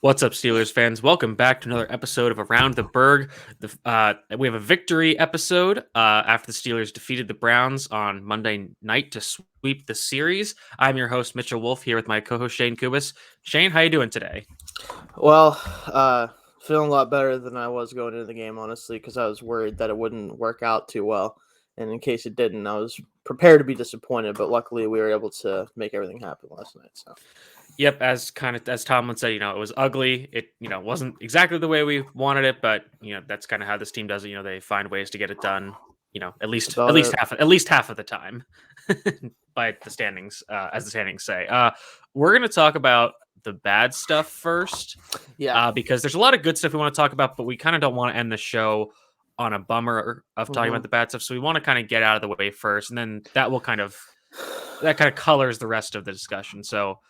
What's up, Steelers fans? Welcome back to another episode of Around the Burgh. We have a victory episode after the Steelers defeated the Browns on Monday night to sweep the series. I'm your host, Mitchell Wolf, here with my co-host, Shayne Kubis. Shayne, how you doing today? Well, feeling a lot better than I was going into the game, honestly, because I was worried that it wouldn't work out too well. And in case it didn't, I was prepared to be disappointed, but luckily we were able to make everything happen last night. So, Yep, as Tomlin said, it was ugly. It wasn't exactly the way we wanted it, but that's kind of how this team does it. They find ways to get it done. At that's least about it. half of the time, by the standings, as the standings say. We're gonna talk about the bad stuff first, Yeah. because there's a lot of good stuff we want to talk about, but we kind of don't want to end the show on a bummer of talking about the bad stuff. So we want to kind of get out of the way first, and then that kind of colors the rest of the discussion. So,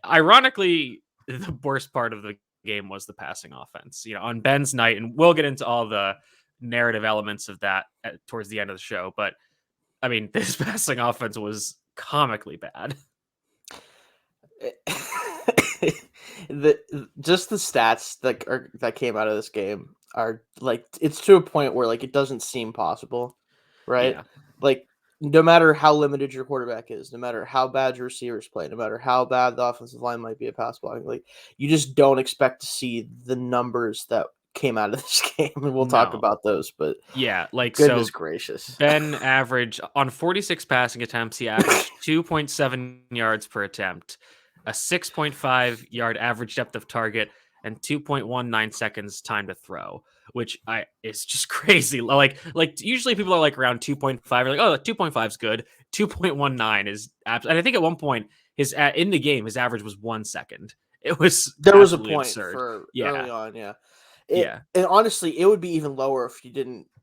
ironically, the worst part of the game was the passing offense. On Ben's night, and we'll get into all the narrative elements of that towards the end of the show. But I mean, this passing offense was comically bad. Just the stats that came out of this game are like, it's to a point where like it doesn't seem possible, right? Yeah. Like, no matter how limited your quarterback is, no matter how bad your receivers play, no matter how bad the offensive line might be at pass blocking, like you just don't expect to see the numbers that came out of this game, and we'll talk about those. But yeah, like, goodness so gracious, Ben averaged on 46 passing attempts. He averaged 2.7 yards per attempt, a 6.5 yard average depth of target, and 2.19 seconds time to throw, which is just crazy. Like usually people are like around 2.5. You're like, oh, 2.5 is good. 2.19 is and I think at one point in the game his average was 1 second. It was there was a absolutely point absurd. for Yeah. early on, yeah. Yeah. And honestly, it would be even lower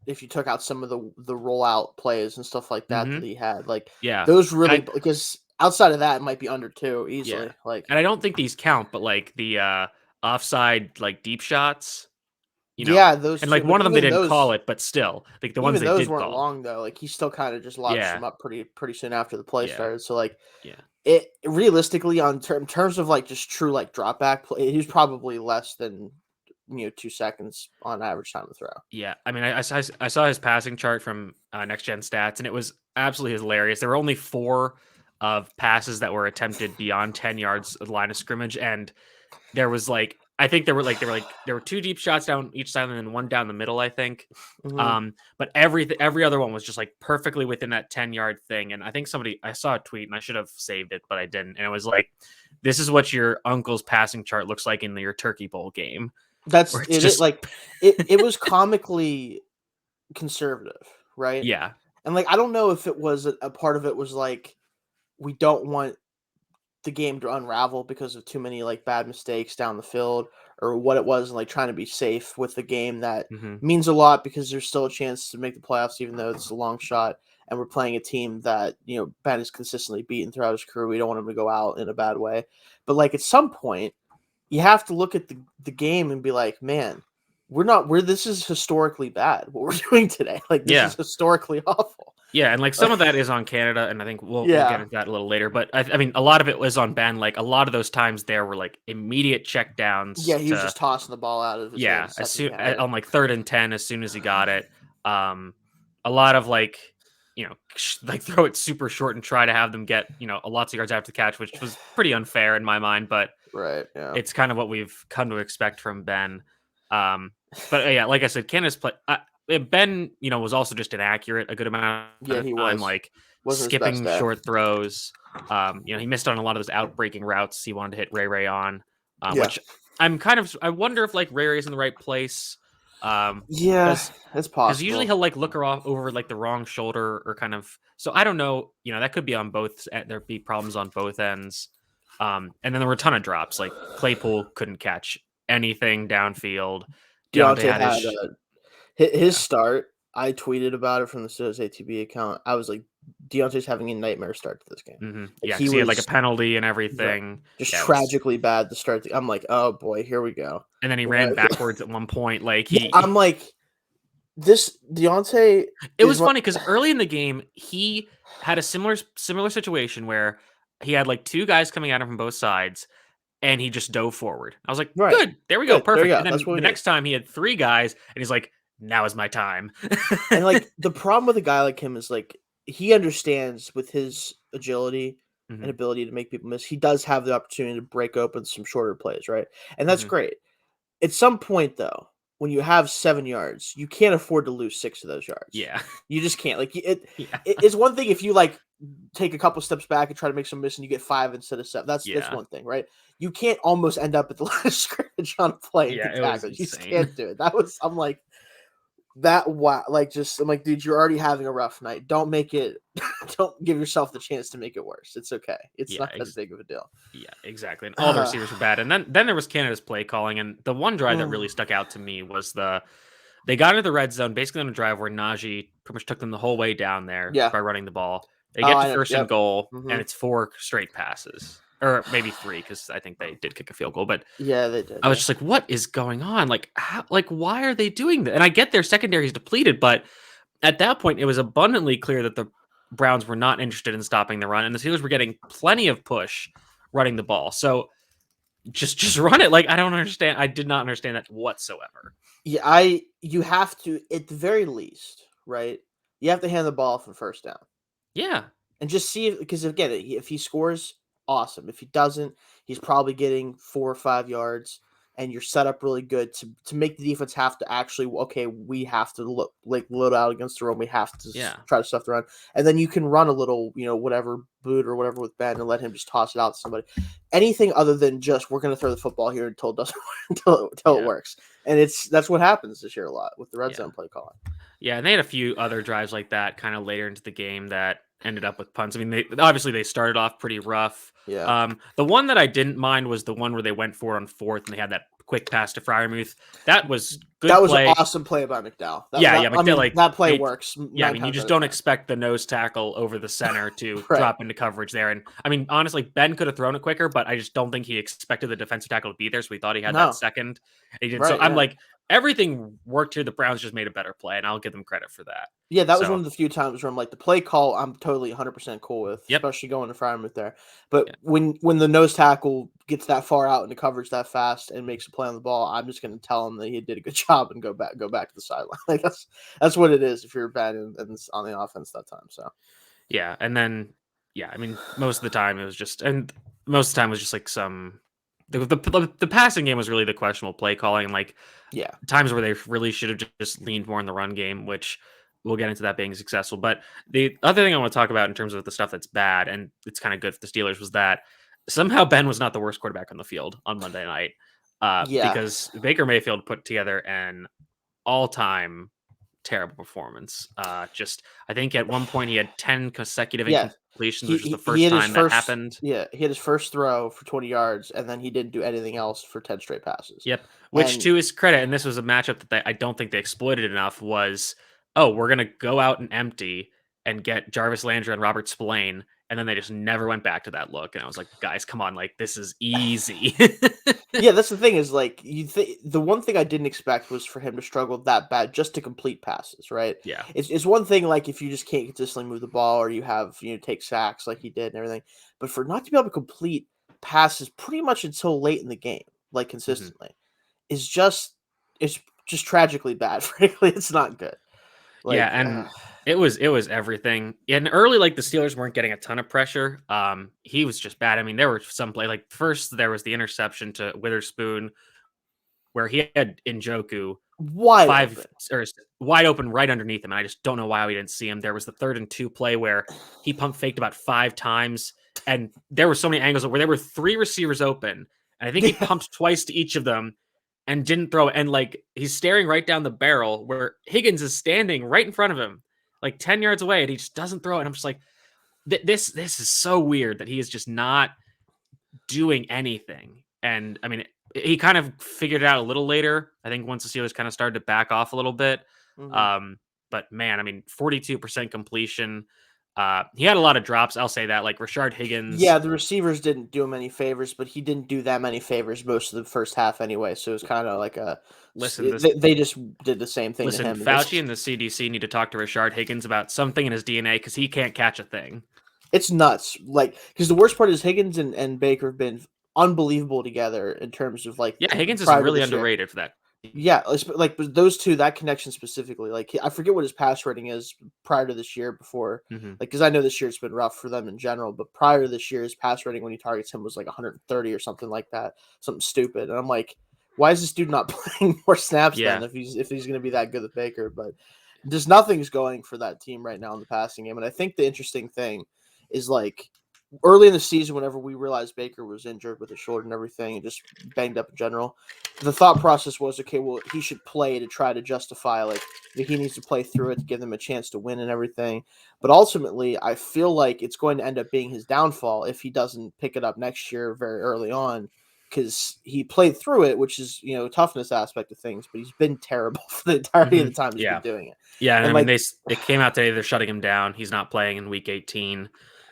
if you took out some of the rollout plays and stuff like that that he had. Like, Yeah. those really, because outside of that, it might be under 2 easily. Yeah. Like, And I don't think these count, but like the offside, like deep shots, yeah, those and two. like But one of them they even didn't call those, it, but still, like the ones even they those did weren't call. long though. Like, he still kind of just lodged Yeah. them up pretty soon after the play started. So like, Yeah. it realistically in terms of like just true like drop back play, he was probably less than 2 seconds on average time to throw. Yeah, I mean, I saw his passing chart from Next Gen Stats, and it was absolutely hilarious. There were only 4 of passes that were attempted beyond 10 yards of the line of scrimmage, and there was like, I think there were 2 deep shots down each side and then 1 down the middle, I think. But every other one was just like perfectly within that 10-yard thing. And I think I saw a tweet, and I should have saved it, but I didn't. And it was like, this is what your uncle's passing chart looks like in your Turkey Bowl game. That's it. Just... it was comically conservative, right? Yeah. And like, I don't know if it was a part of it was like, we don't want the game to unravel because of too many like bad mistakes down the field, or what it was, and like trying to be safe with the game that means a lot because there's still a chance to make the playoffs, even though it's a long shot. And we're playing a team that, Ben is consistently beaten throughout his career. We don't want him to go out in a bad way. But like, at some point, you have to look at the game and be like, man, this is historically bad what we're doing today. Like, this is historically awful. Yeah, and like some of that is on Canada, and I think we'll get into that a little later. But I mean, a lot of it was on Ben. Like, a lot of those times there were like immediate check downs. Yeah, he was just tossing the ball out of his hands. As soon on like 3rd and 10, as soon as he got it. A lot of like, like throw it super short and try to have them get lots of yards after the catch, which was pretty unfair in my mind. But right, yeah, it's kind of what we've come to expect from Ben. But yeah, like I said, Canada's play. Ben, was also just inaccurate a good amount of time. He was like skipping short throws. He missed on a lot of those out-breaking routes he wanted to hit Ray on, which I wonder if like Ray is in the right place. It's possible. Because usually he'll like look her off over like the wrong shoulder or kind of. So I don't know. That could be on both. There'd be problems on both ends. And then there were a ton of drops. Like Claypool couldn't catch anything downfield. Deontay had his start. I tweeted about it from the Steelers ATB account. I was like, Deontay's having a nightmare start to this game. Yeah, he had like a penalty and everything. Just tragically bad to start. I'm like, oh boy, here we go. And then he ran backwards at one point. Like I'm like, this Deontay. It was funny because early in the game he had a similar situation where he had like 2 guys coming at him from both sides, and he just dove forward. I was like, Right. good, there we go, Good. There you perfect. go. And That's then what we the need. next time he had 3 guys, and he's like, now is my time. And like the problem with a guy like him is like he understands with his agility and Mhm, ability to make people miss. He does have the opportunity to break open some shorter plays, right? And that's mhm. great. At some point, though, when you have 7 yards, you can't afford to lose 6 of those yards. Yeah, You just can't. Like yeah, it's one thing if you like take a couple steps back and try to make some miss and you get 5 instead of 7. That's yeah, one thing, right? You can't almost end up at the line of scrimmage on a play and yeah. get It was tackled. You just insane. can't do it. I'm like that. Wow, like just I'm like, dude, you're already having a rough night. Don't make it. Don't give yourself the chance to make it worse. It's okay. It's Yeah, not that big of a deal. yeah, exactly. And all the receivers were bad. And then there was Canada's play calling, and the one drive that Mm, really stuck out to me was they got into the red zone basically on a drive where Najee pretty much took them the whole way down there yeah. by running the ball. They Oh, get to I know. first and Yep. goal, Hmm. and it's 4 straight passes, or maybe 3 because I think they did kick a field goal. But Yeah, they did. I was Yeah. just like, what is going on? Like, how, like why are they doing that? And I get their secondary is depleted, but at that point, it was abundantly clear that the Browns were not interested in stopping the run, and the Steelers were getting plenty of push running the ball. So just run it. Like I don't understand. I did not understand that whatsoever. Yeah, you have to at the very least, right? You have to hand the ball for first down Yeah, and just see if because again, if he scores, awesome. If he doesn't, he's probably getting 4 or 5 yards, and you're set up really good to make the defense have to actually okay, we have to look like load out against the run. We have to yeah, try to stuff the run, and then you can run a little, whatever boot or whatever with Ben and let him just toss it out to somebody. Anything other than just we're going to throw the football here until it doesn't until it yeah, works, and that's what happens this year a lot with the red yeah, zone play calling. yeah. And they had a few other drives like that kind of later into the game that ended up with punts. I mean, they obviously they started off pretty rough. Yeah. The one that I didn't mind was the one where they went for it on 4th and they had that quick pass to Fryermuth. That was That good was an play. awesome play by McDowell. Yeah, yeah, I McDill, mean, like, that play they works yeah, I 9 mean, you times just out of don't 10. expect the nose tackle over the center to Right. drop into coverage there, and, I mean, honestly, Ben could have thrown it quicker, but I just don't think he expected the defensive tackle to be there, so he thought he had that No. second, and he did so Right, I'm yeah. like, everything worked here, the Browns just made a better play, and I'll give them credit for that. Yeah, that was one So, of the few times where I'm like, the play call, I'm totally 100% cool with, yep, especially going to Frymouth there. But yeah, when the nose tackle gets that far out into coverage that fast and makes a play on the ball, I'm just going to tell him that he did a good job and go back to the sideline. Like that's what it is if you're bad and it's on the offense that time. So yeah, and then, yeah, I mean, most of the time it was just and most of the time was just, like, some the passing game was really the questionable play calling, and, like, yeah, times where they really should have just leaned more in the run game, which we'll get into that being successful. But the other thing I want to talk about in terms of the stuff that's bad and it's kind of good for the Steelers was that somehow Ben was not the worst quarterback on the field on Monday night yeah, because Baker Mayfield put together an all-time terrible performance. Just I think at one point he had 10 consecutive yeah. incompletions, He, which was the he first hit his time that first happened. yeah he hit his first throw for 20 yards and then he didn't do anything else for 10 straight passes. Yep. Which And to his credit, and this was a matchup that I don't think they exploited enough, was oh, we're gonna go out and empty and get Jarvis Landry and Robert Spillane, and then they just never went back to that look. And I was like, guys, come on, like this is easy. yeah, that's the thing is like the one thing I didn't expect was for him to struggle that bad just to complete passes, right? Yeah. It's one thing like if you just can't consistently move the ball or you have take sacks like he did and everything, but for not to be able to complete passes pretty much until late in the game, like Hmm. consistently, is it's just tragically bad. Frankly, it's not good. Yeah, Like, and it was everything. And early, like the Steelers weren't getting a ton of pressure. He was just bad. I mean, there were some play like first there was the interception to Witherspoon where he had Njoku wide 5 open. or wide open right underneath him. And I just don't know why we didn't see him. There was the 3rd and 2 play where he pump faked about 5 times, and there were so many angles where there were 3 receivers open, and I think he Yeah, pumped twice to each of them and didn't throw it. And like he's staring right down the barrel where Higgins is standing right in front of him, like 10 yards away, and he just doesn't throw it. And I'm just like, this is so weird that he is just not doing anything. And I mean, he kind of figured it out a little later. I think once the Steelers kind of started to back off a little bit. mhm. But man, I mean, 42% completion. He had a lot of drops. I'll say that. Like Rashard Higgins. Yeah, the receivers didn't do him any favors, but he didn't do that many favors most of the first half anyway. So it was kind of like Listen, they just did the same thing to listen. him. And Fauci and the CDC need to talk to Rashard Higgins about something in his DNA because he can't catch a thing. it's nuts. Like because the worst part is Higgins and Baker have been unbelievable together in terms of like Yeah, Higgins is prior to really this year. underrated for that. Yeah, like those two, that connection specifically. Like I forget what his pass rating is prior to this year. Before, Mm-hmm. like because I know this year it's been rough for them in general, but prior to this year, his pass rating when he targets him was like 130 or something like that, something stupid. And I'm like, why is this dude not playing more snaps then Yeah. if he's going to be that good with Baker? But just nothing's going for that team right now in the passing game. And I think the interesting thing is like early in the season, whenever we realized Baker was injured with his shoulder and everything, and just banged up in general, the thought process was, okay, well, he should play to try to justify like he needs to play through it to give them a chance to win and everything. But ultimately, I feel like it's going to end up being his downfall if he doesn't pick it up next year very early on, because he played through it, which is toughness aspect of things, but he's been terrible for the entirety of Mm-hmm. the time he's been Yeah. doing it. Yeah, and I And mean, like, it came out today. They're shutting him down. He's not playing in week 18,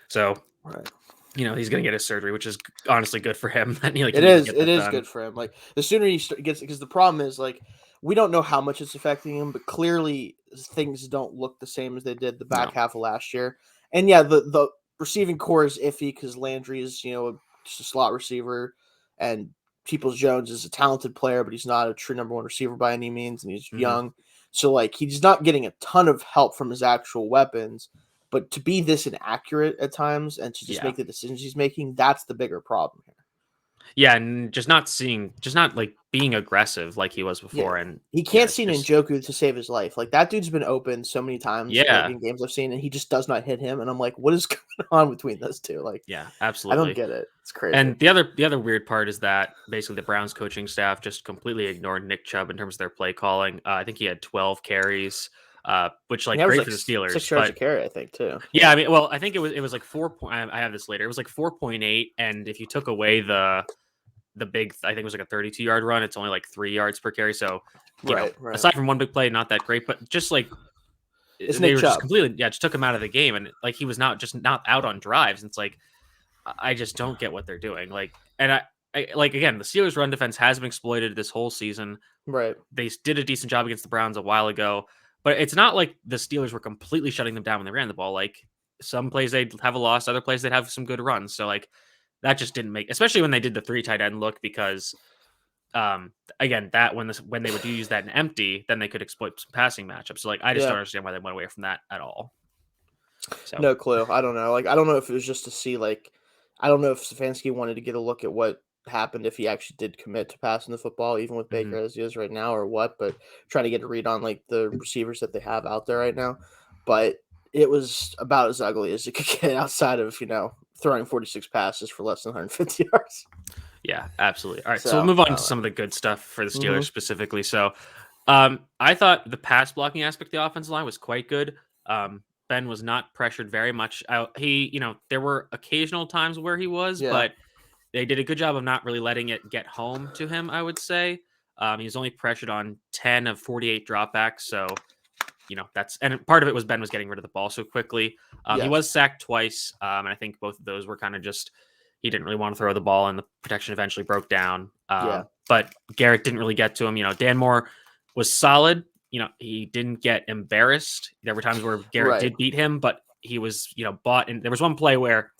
so right. he's going to get his surgery, which is honestly good for him. That he It can even is. get It that is done. good for him. Like the sooner he gets, because the problem is like we don't know how much it's affecting him, but clearly things don't look the same as they did the back No. half of last year. And yeah, the receiving core is iffy because Landry is just a slot receiver, and Peoples Jones is a talented player, but he's not a true number one receiver by any means, and he's Mm-hmm. young. So like he's not getting a ton of help from his actual weapons. But to be this inaccurate at times and to just Yeah. make the decisions he's making, that's the bigger problem here. Yeah, and just not like being aggressive like he was Yeah. before. And He yeah, can't it's see just, Njoku to save his life. Like, that dude's been open so many times, like, yeah, in games I've seen, and he just does not hit him, and I'm like, "What is going on between those two?" Like, yeah, I don't absolutely. get it. It's crazy. And the other weird part is that basically the Browns coaching staff just completely ignored Nick Chubb in terms of their play calling. I think he had 12 carries, which And like that was, great like, for the 6 Steelers. yards a But carry, I think, too. yeah, Yeah. I mean, well, I think it was like 4. I have this later. It was like 4.8, and if you took away the big, I think it was like a 32-yard run, it's only like 3 yards per carry. So Right, right. aside from one big play, not that great. But just like It's they Nick were just Chubb. completely, yeah, just took him out of the game, and like he was not out on drives. And it's like I just don't get what they're doing. Like, and I like again, the Steelers' run defense has been exploited this whole season. Right. They did a decent job against the Browns a while ago, but it's not like the Steelers were completely shutting them down when they ran the ball. Like some plays they'd have a loss, other plays they'd have some good runs. So like that just didn't make, especially when they did the 3 tight end look, because again, that when they would use that in empty, then they could exploit some passing matchups. So like I just Yeah. don't understand why they went away from that at all. So No clue. I don't know. Like, I don't know if it was just to see, like, I don't know if Stefanski wanted to get a look at what happened if he actually did commit to passing the football, even with mhm. Baker as he is right now, or what. But trying to get a read on like the receivers that they have out there right now. But it was about as ugly as it could get outside of throwing 46 passes for less than 150 yards. Yeah, absolutely. All right, so we'll So move on I to don't some of the good stuff for the know. Steelers specifically. So, I thought the pass blocking aspect of the offensive line was quite good. Ben was not pressured very much. There were occasional times where he was, Yeah, but they did a good job of not really letting it get home to him, I would say. He was only pressured on 10 of 48 dropbacks, so and part of it was Ben was getting rid of the ball so quickly. He yes, was sacked twice, and I think both of those were kind of just he didn't really want to throw the ball, and the protection eventually broke down. yeah, But Garrett didn't really get to him. Dan Moore was solid. He didn't get embarrassed. There were times where Garrett right, did beat him, but he was bought. And there was one play where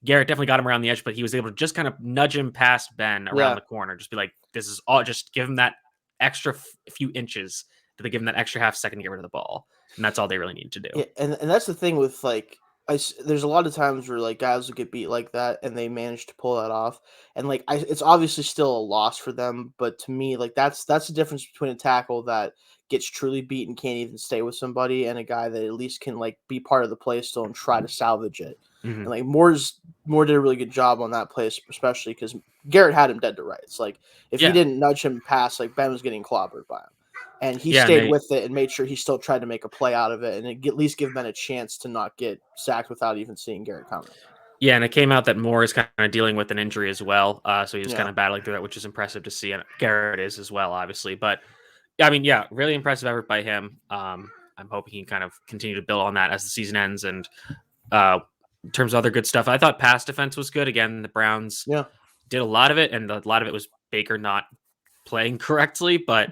Garrett definitely got him around the edge, but he was able to just kind of nudge him past Ben around yeah. the corner. Just be like, this is all. Just give him that extra few inches to give him that extra half second to get rid of the ball, and that's all they really need to do. Yeah, and that's the thing with like there's a lot of times where like guys will get beat like that and they manage to pull that off, and like it's obviously still a loss for them, but to me like that's the difference between a tackle that gets truly beat and can't even stay with somebody and a guy that at least can like be part of the play still and try to salvage it. Mm-hmm. And like Moore did a really good job on that play, especially because Garrett had him dead to rights. Like if he Yeah, didn't nudge him past, like Ben was getting clobbered by him, and he yeah, and stayed they with it and made sure he still tried to make a play out of it and at least give Ben a chance to not get sacked without even seeing Garrett coming. Yeah, and it came out that Moore is kind of dealing with an injury as well. So he's kind Yeah, of battling through that, which is impressive to see. And Garrett is as well, obviously. But I mean, yeah, really impressive effort by him. I'm hoping he can kind of continue to build on that as the season ends. And in terms of other good stuff, I thought pass defense was good. Again, the Browns yeah, did a lot of it, and a lot of it was Baker not playing correctly. But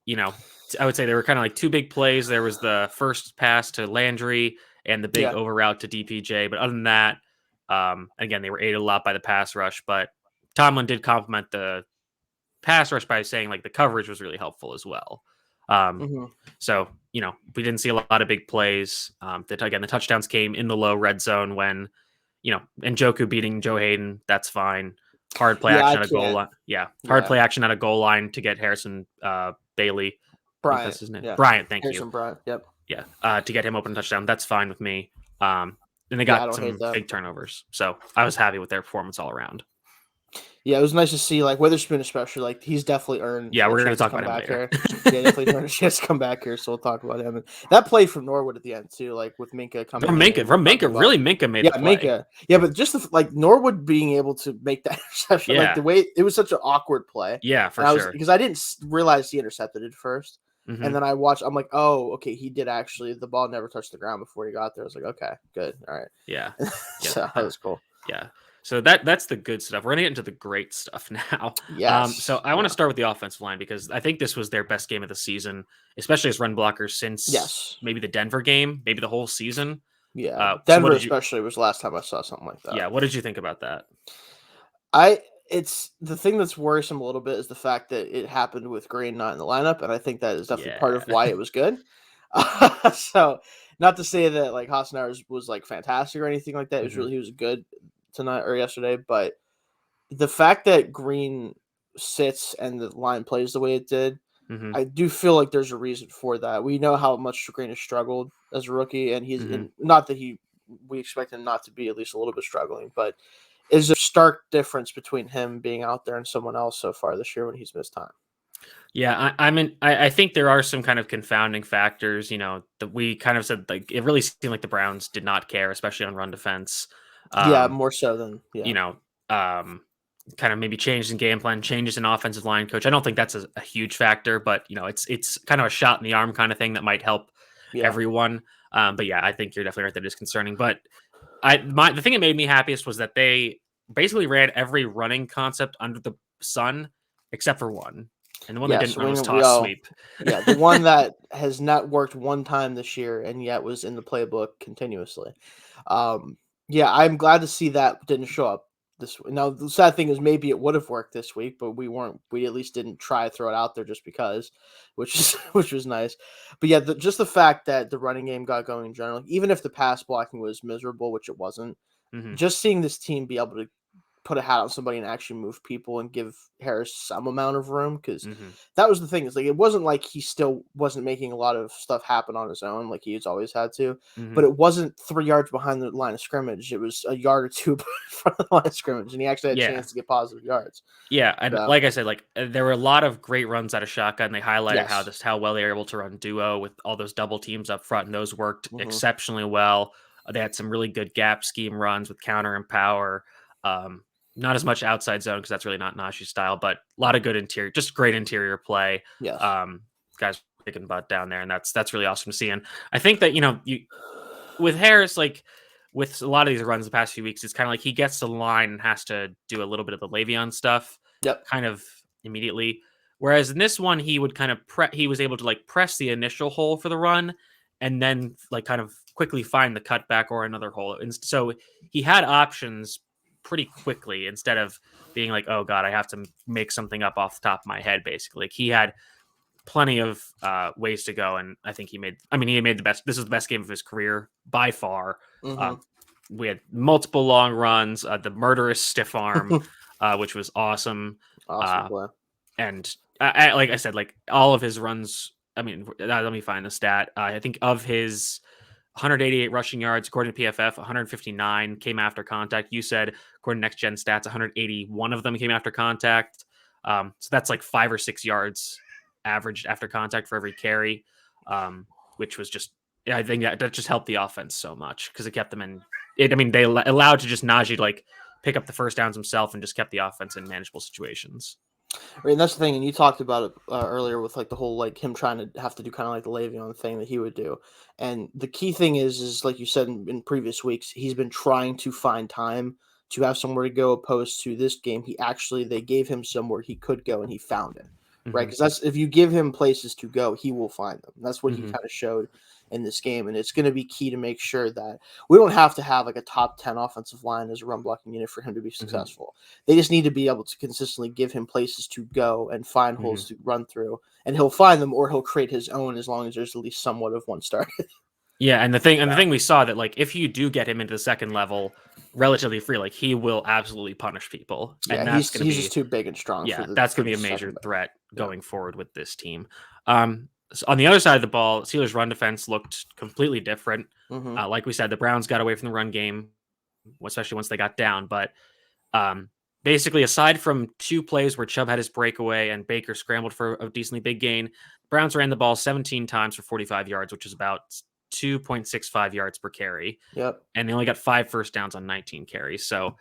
you know, I would say there were kind of like two big plays. There was the first pass to Landry and the big yeah, over route to DPJ. But other than that, again, they were aided a lot by the pass rush. But Tomlin did compliment the pass rush by saying like the coverage was really helpful as well. Mm-hmm. So we didn't see a lot of big plays. The touchdowns came in the low red zone when Njoku beating Joe Hayden. That's fine. Hard play Yeah, I action at a goal can't. line. Yeah, hard Yeah, play action at a goal line to get Harrison Bailey. I think that's Bryant. his name. Yeah, Bryant. Thank you. Harrison Bryant. Yep. Yeah, to get him open touchdown. That's fine with me. And they Yeah, I got don't hate some that. big turnovers, so I was happy with their performance all around. Yeah, it was nice to see like Witherspoon, especially like he's definitely earned Yeah, a we're gonna chance to talk come about him back later. here. Yeah, definitely earned a chance to come back here, so we'll talk about him. And that play from Norwood at the end too, like with Minka coming in. And Minka made the Yeah, play. Minka. Yeah, but just like Norwood being able to make that interception, like Yeah. the way it was such an awkward play. Yeah, for and sure. Because I didn't realize he intercepted it first. Mhm. And then I watched, I'm like, oh, okay, he did actually. The ball never touched the ground before he got there. I was like, okay, good. All right. Yeah. So that was cool. Yeah. So that's the good stuff. We're gonna get into the great stuff now. Yes. So I want to start with the offensive line because I think this was their best game of the season, especially as run blockers since maybe the Denver game, maybe the whole season. Yeah. So Denver especially was the last time I saw something like that. Yeah. What did you think about that? It's the thing that's worrisome a little bit is the fact that it happened with Green not in the lineup, and I think that is definitely part of why it was good. So not to say that like Hassenauer was like fantastic or anything like that. It was he was good tonight or yesterday, but the fact that Green sits and the line plays the way it did, I do feel like there's a reason for that. We know how much Green has struggled as a rookie, and he's not that we expect him not to be at least a little bit struggling, but is there a stark difference between him being out there and someone else so far this year when he's missed time? Yeah, I think there are some kind of confounding factors, that we kind of said, like, it really seemed like the Browns did not care, especially on run defense. Yeah, more so than, Kind of maybe changes in game plan, changes in offensive line coach. I don't think that's a huge factor, but, it's kind of a shot in the arm kind of thing that might help everyone. But yeah, I think you're definitely right that it is concerning. But the thing that made me happiest was that they basically ran every running concept under the sun except for one. And the one that didn't run was toss sweep. Yeah, the one that has not worked one time this year and yet was in the playbook continuously. Yeah, I'm glad to see that didn't show up this week. Now, the sad thing is maybe it would have worked this week, but we at least didn't try to throw it out there just because, which was nice. But yeah, just the fact that the running game got going in general, even if the pass blocking was miserable, which it wasn't, just seeing this team be able to put a hat on somebody and actually move people and give Harris some amount of room, because that was the thing. It's like it wasn't like he still wasn't making a lot of stuff happen on his own like he's always had to, but it wasn't 3 yards behind the line of scrimmage. It was a yard or two in front of the line of scrimmage, and he actually had a chance to get positive yards. Yeah, and like I said, like there were a lot of great runs out of shotgun. They highlighted how well they were able to run duo with all those double teams up front, and those worked exceptionally well. They had some really good gap scheme runs with counter and power. Not as much outside zone because that's really not Najee's style, but a lot of good interior, just great interior play. Yes. Guys kicking butt down there, and that's really awesome to see. And I think that you with Harris, like with a lot of these runs the past few weeks, it's kind of like he gets to the line and has to do a little bit of the Le'Veon stuff, kind of immediately. Whereas in this one, he would kind of he was able to like press the initial hole for the run, and then like kind of quickly find the cutback or another hole. And so he had options pretty quickly instead of being like, oh god, I have to make something up off the top of my head. Basically, like he had plenty of ways to go, and I think he made the best. This is the best game of his career by far. We had multiple long runs, the murderous stiff arm, which was awesome. And like I said, like all of his runs. I mean, let me find the stat. I think of his 188 rushing yards, according to PFF, 159 came after contact. You said, according to Next Gen Stats, 181 of them came after contact. So that's like 5 or 6 yards averaged after contact for every carry, which was just, I think that just helped the offense so much because it kept them in. They allowed to just Najee like pick up the first downs himself and just kept the offense in manageable situations. Right, and that's the thing, and you talked about it earlier with like the whole like him trying to have to do kind of like the Le'Veon thing that he would do, and the key thing is like you said in previous weeks, he's been trying to find time to have somewhere to go. Opposed to this game, they gave him somewhere he could go, and he found it, right? Because that's if you give him places to go, he will find them. That's what he kind of showed in this game, and it's going to be key to make sure that we don't have to have like a top 10 offensive line as a run blocking unit for him to be successful. They just need to be able to consistently give him places to go and find holes to run through, and he'll find them or he'll create his own as long as there's at least somewhat of one star. Yeah, and the thing we saw that like if you do get him into the second level relatively free, like he will absolutely punish people, Yeah, and that's going to he's be just too big and strong for that's going to be a the major second. threat going forward with this team. So on the other side of the ball, Steelers' run defense looked completely different. Like we said, the Browns got away from the run game, especially once they got down. But basically, aside from 2 plays where Chubb had his breakaway and Baker scrambled for a decently big gain, Browns ran the ball 17 times for 45 yards, which is about 2.65 yards per carry. Yep. And they only got 5 first downs on 19 carries. So,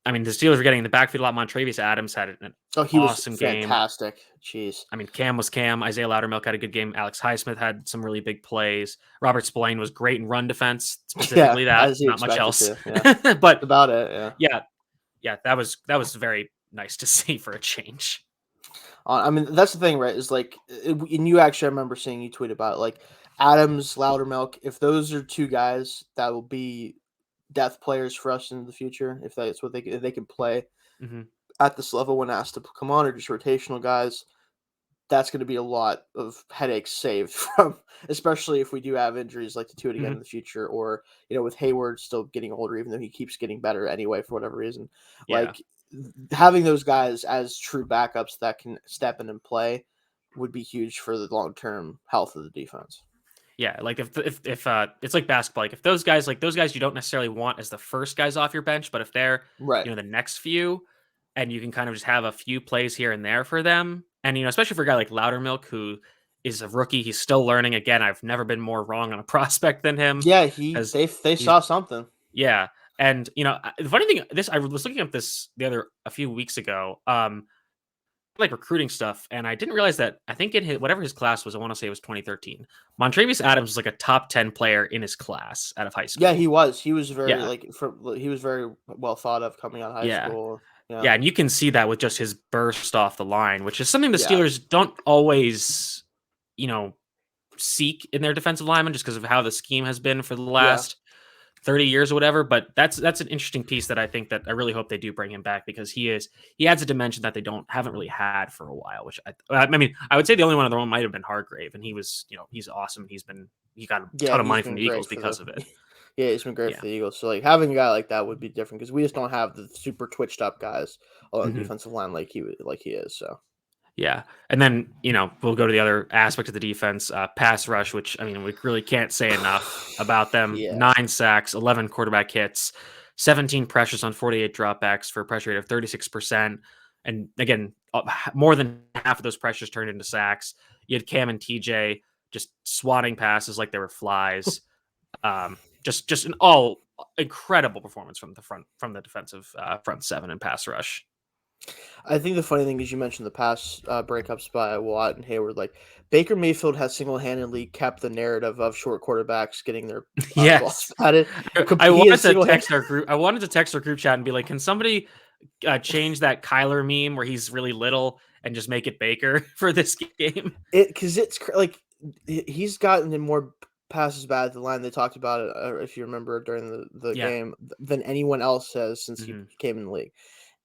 I mean, the Steelers were getting in the backfield a lot. Montravius Adams had an He awesome was game. fantastic. Jeez. I mean, Cam was Cam. Isaiah Loudermilk had a good game. Alex Highsmith had some really big plays. Robert Spillane was great in run defense, specifically that, not much else. Yeah. But about it, yeah, that was very nice to see for a change. I mean, that's the thing, right? Is like, and you actually, I remember seeing you tweet about it, like Adams, Loudermilk. If those are 2 guys that will be death players for us in the future, if that's what if they can play at this level when asked to come on, or just rotational guys, that's going to be a lot of headaches saved from, especially if we do have injuries like the 2 again in the future, or with Hayward still getting older, even though he keeps getting better anyway for whatever reason. Yeah. Like having those guys as true backups that can step in and play would be huge for the long term health of the defense. Yeah, like if it's like basketball, like if those guys you don't necessarily want as the first guys off your bench, but if they're Right. the next few, and you can kind of just have a few plays here and there for them, and especially for a guy like Loudermilk who is a rookie, he's still learning. Again, I've never been more wrong on a prospect than him. Yeah, Because they saw something. Yeah, and the funny thing, I was looking up this a few weeks ago, like recruiting stuff, and I didn't realize that I think in whatever his class was, I want to say it was 2013. Montravius Adams was like a top 10 player in his class out of high school. Yeah, he was. He was very Yeah. he was very well thought of coming out of high school. Yeah, and you can see that with just his burst off the line, which is something the Yeah. Steelers don't always, seek in their defensive linemen, just because of how the scheme has been for the last 30 years or whatever. But that's an interesting piece that I think that I really hope they do bring him back, because he adds a dimension that they haven't really had for a while. Which I mean, I would say the only one might have been Hargrave, and he was he's awesome. He got a ton of money from the Eagles because of it. Yeah, he's been great for the Eagles. So like having a guy like that would be different, because we just don't have the super twitched up guys on the defensive line like he is. So yeah, and then we'll go to the other aspect of the defense, pass rush, which I mean we really can't say enough about them. 9 sacks, 11 quarterback hits, 17 pressures on 48 dropbacks for a pressure rate of 36%, and again, more than half of those pressures turned into sacks. You had Cam and TJ just swatting passes like they were flies. Just an all incredible performance from the defensive front 7 and pass rush. I think the funny thing is you mentioned the pass breakups by Watt and Hayward. Like Baker Mayfield has single-handedly kept the narrative of short quarterbacks getting their balls batted. I wanted to text our group. I wanted to text our group chat and be like, "Can somebody change that Kyler meme where he's really little and just make it Baker for this game?" Because it's like he's gotten in more passes bad at the line. They talked about it, if you remember, during the game than anyone else has since he came in the league.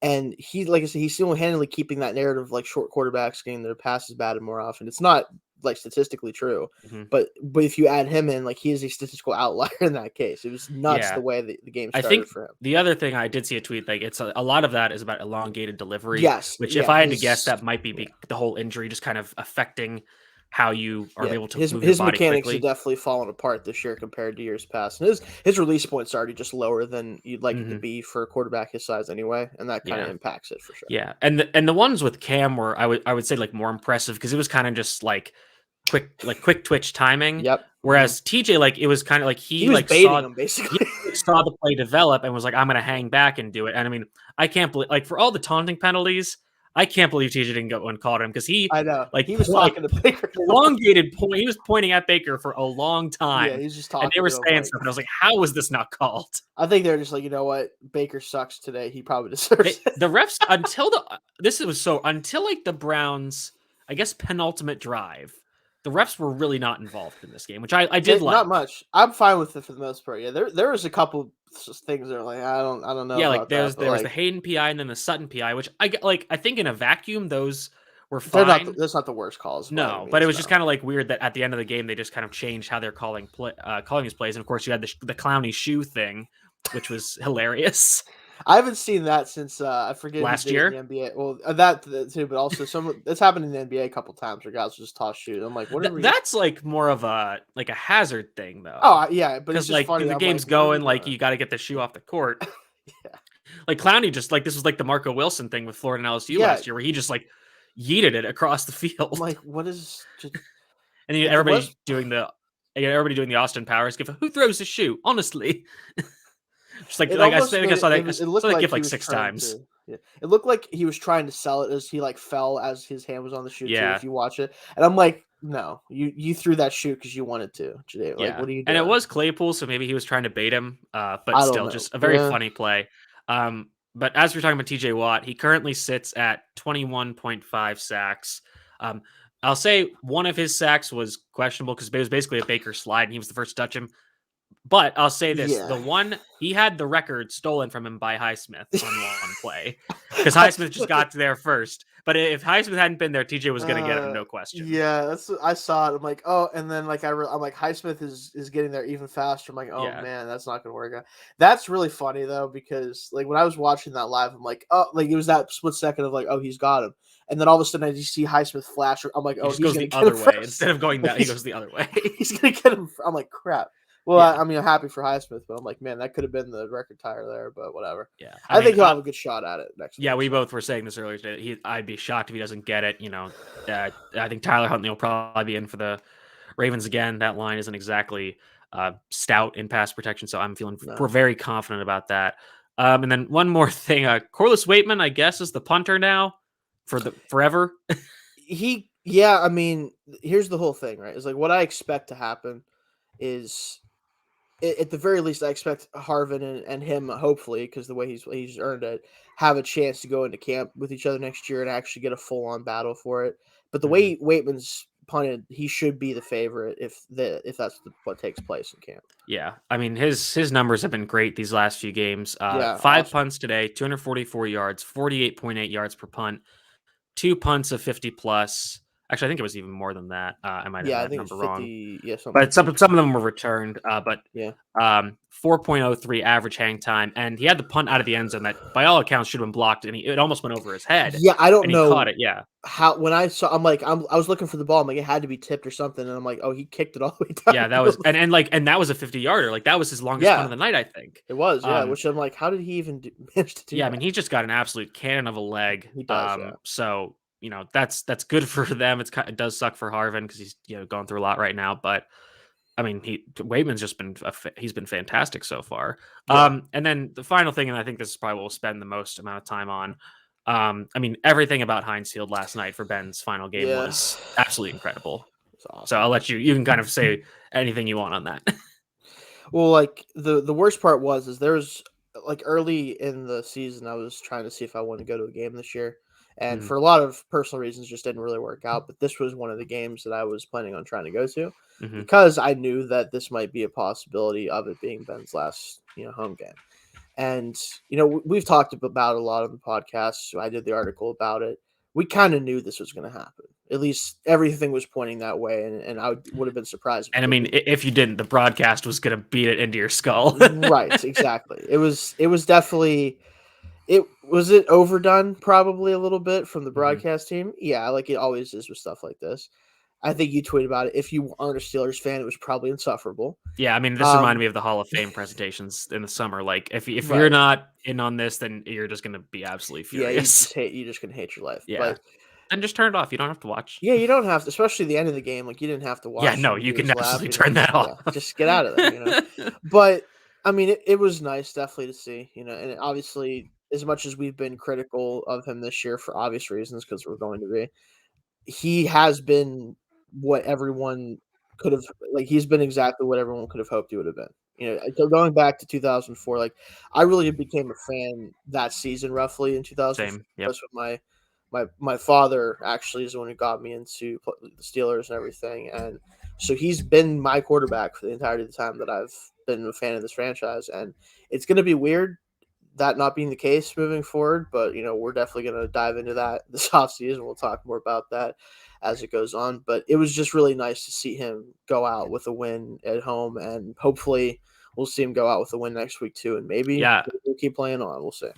And he, like I said, he's single-handedly keeping that narrative of like short quarterbacks getting their passes batted more often. It's not like statistically true, but if you add him in, like he is a statistical outlier in that case. It was nuts the way the game started for him. The other thing, I did see a tweet, like it's a lot of that is about elongated delivery. Yes, which if I had to guess, that might be the whole injury just kind of affecting how you are able to move his your body mechanics quickly. Have definitely fallen apart this year compared to years past, and his release point's already just lower than you'd like it to be for a quarterback his size anyway, and that kind of impacts it for sure. Yeah, and the ones with Cam were I would say like more impressive, because it was kind of just like quick twitch timing. Yep. Whereas TJ, like it was kind of like he was like baiting saw him basically. saw the play develop and was like, I'm gonna hang back and do it. And I mean, I can't believe, like, for all the taunting penalties, I can't believe TJ didn't go and caught him, because I know, like he was talking to Baker. Elongated point. He was pointing at Baker for a long time. Yeah, he's just talking. And they were saying stuff, and I was like, "How was this not called?" I think they're just like, you know what, Baker sucks today. He probably deserves it. The refs until like the Browns, I guess, penultimate drive, the refs were really not involved in this game, which I did like. Not much. I'm fine with it for the most part. Yeah, there was a couple things that are like I don't know Yeah, like about that, but there was the like Hayden PI and then the Sutton PI, which I think in a vacuum those were they're not. fine. That's not the worst calls by any No, but it means. was No. just kind of like weird that at the end of the game they just kind of changed how they're calling his plays, and of course you had the clowny shoe thing, which was hilarious I haven't seen that since I forget who last did it in year. the NBA. Well, that too, but also that's happened in the NBA a couple times where guys will just toss shoes. I'm like, what are we? That's like more of a hazard thing though, Oh yeah, but it's because just like funny. the I'm game's like, what are we going, like doing? you got to get the shoe off the court. Yeah, Like Clowney just like this was like the Marco Wilson thing with Florida and LSU yeah. last year, where he just like yeeted it across the field. I'm like, what is? Just, And then like the West. everybody doing the Austin Powers gif. Who throws a shoe? Honestly, just It like I almost think made I saw that. it I looked saw that like gif he like was 6 trying times. to. Yeah, it looked like he was trying to sell it as he like fell as his hand was on the shoe too. Yeah, If you watch it, and I'm like, no, you threw that shoe because you wanted to. Like, yeah. what are you And it doing? was Claypool, so maybe he was trying to bait him. But I don't still, know. just a very Yeah, funny play. But as we're talking about TJ Watt, he currently sits at 21.5 sacks. I'll say one of his sacks was questionable because it was basically a Baker slide, and he was the first to touch him. But I'll say this: the yeah. one he had the record stolen from him by Highsmith on one play because I Highsmith just got there first. But if Highsmith hadn't been there, TJ was going to get him, no question. Yeah, I saw it. I'm like, oh, and then like I'm like, Highsmith is getting there even faster. I'm like, oh Yeah, man, that's not gonna work out. That's really funny though because like when I was watching that live, I'm like, oh, like it was that split second of like, oh, he's got him, and then all of a sudden I just see Highsmith flash. I'm like, he oh, just he's goes gonna the get other him way first. instead of going Like, that. He goes the other way. he's gonna get him. I'm like, crap. Well, Yeah, I mean, I'm happy for Highsmith, but I'm like, man, that could have been the record tire there, but whatever. yeah. I think he'll have a good shot at it next Yeah, week. we So. both were saying this earlier today. I'd be shocked if he doesn't get it. I think Tyler Huntley will probably be in for the Ravens again. That line isn't exactly stout in pass protection, so we're very confident about that. And then one more thing, Corliss Waitman, I guess, is the punter now for the forever. Yeah, I mean, here's the whole thing, right? It's like what I expect to happen is at the very least, I expect Harvin and him, hopefully, because the way he's earned it, have a chance to go into camp with each other next year and actually get a full on battle for it. But the Mhm. way Waitman's punted, he should be the favorite if that's what takes place in camp. Yeah, I mean his numbers have been great these last few games. Yeah, 5 awesome. punts today, 244 yards, 48.8 yards per punt, 2 punts of 50 plus. Actually, I think it was even more than that. I might have Yeah, I that think it's number wrong. 50. Yeah, something But like some 50. of them were returned. But Yeah, 4.03 average hang time, and he had the punt out of the end zone that, by all accounts, should have been blocked, and it almost went over his head, yeah. I don't and he caught know it. Yeah, how when I saw. I was looking for the ball. I'm like, it had to be tipped or something, and I'm like, oh, he kicked it all the way yeah, that was downfield. and that was a 50-yarder. Like that was his longest punt Yeah, of the night, I think. it was. Yeah, Um, which I'm like, how did he even manage to do yeah, I mean, that? he just got an absolute cannon of a leg. He does. Yeah. So that's good for them. It does suck for Harvin because he's going through a lot right now, but. I mean, Waitman's just been he's been fantastic so far. Yeah. And then the final thing, and I think this is probably what we'll spend the most amount of time on. I mean, everything about Heinz Field last night for Ben's final game Yeah. was absolutely incredible. It's awesome. So I'll let you can kind of say anything you want on that. Well, like the worst part is there's like early in the season I was trying to see if I wanted to go to a game this year. And Mhm, for a lot of personal reasons just didn't really work out, but this was one of the games that I was planning on trying to go to mhm, because I knew that this might be a possibility of it being Ben's last, home game. And we've talked about it a lot on the podcast. So I did the article about it. We kind of knew this was going to happen. At least everything was pointing that way, and I would have been surprised if And it I mean, didn't. if you didn't, the broadcast was going to beat it into your skull. Right, exactly. It was definitely it overdone probably a little bit from the Mhm. broadcast team. Yeah, like it always is with stuff like this. I think you tweeted about it. If you aren't a Steelers fan, it was probably insufferable. Yeah, I mean, this reminded Um, me of the Hall of Fame presentations in the summer. Like, if you're right. not in on this, then you're just going to be absolutely Yeah, you furious. just hate you just gonna hate your life. Yeah. But Then just turn it off. You don't have to watch. yeah, you don't have to, especially the end of the game. Like you didn't have to Yeah, watch no, him you do can his lap. absolutely You turn know, that yeah, off. just get out of there. But I mean, it was nice, definitely to see. And obviously, as much as we've been critical of him this year for obvious reasons, because we're going to be, he has been what everyone could have. Like he's been exactly what everyone could have hoped he would have been. So going back to 2004, like I really became a fan that season, roughly in 2004. Same. Yep. That's when my father actually is the one who got me into the Steelers and everything, and so he's been my quarterback for the entirety of the time that I've been a fan of this franchise, and it's going to be weird that not being the case moving forward, but we're definitely going to dive into that this offseason. We'll talk more about that as it goes on, but it was just really nice to see him go out with a win at home, and hopefully we'll see him go out with a win next week too, and maybe we'll keep playing on. We'll see.